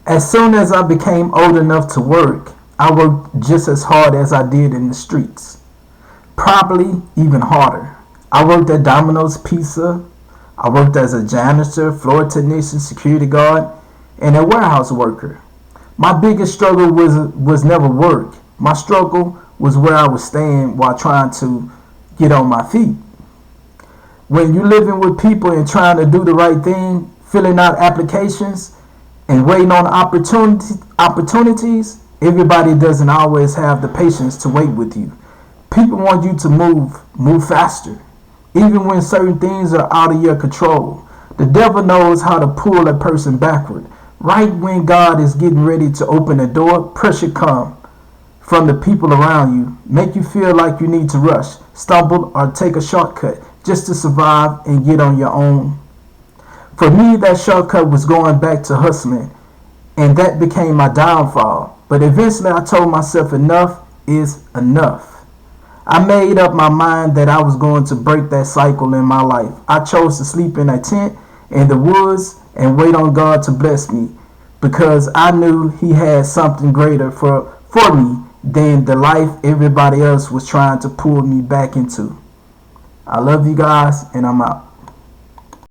As soon as I became old enough to work, I worked just as hard as I did in the streets. Probably even harder. I worked at Domino's Pizza. I worked as a janitor, floor technician, security guard, and a warehouse worker. My biggest struggle was never work. My struggle was where I was staying while trying to get on my feet. When you're living with people and trying to do the right thing, filling out applications and waiting on opportunities, everybody doesn't always have the patience to wait with you. People want you to move faster, even when certain things are out of your control. The devil knows how to pull a person backward. Right when God is getting ready to open the door, pressure comes from the people around you, make you feel like you need to rush, stumble, or take a shortcut just to survive and get on your own. For me, that shortcut was going back to hustling, and that became my downfall. But eventually I told myself enough is enough. I made up my mind that I was going to break that cycle in my life. I chose to sleep in a tent in the woods and wait on God to bless me because I knew He had something greater for me than the life everybody else was trying to pull me back into. I love you guys, and I'm out.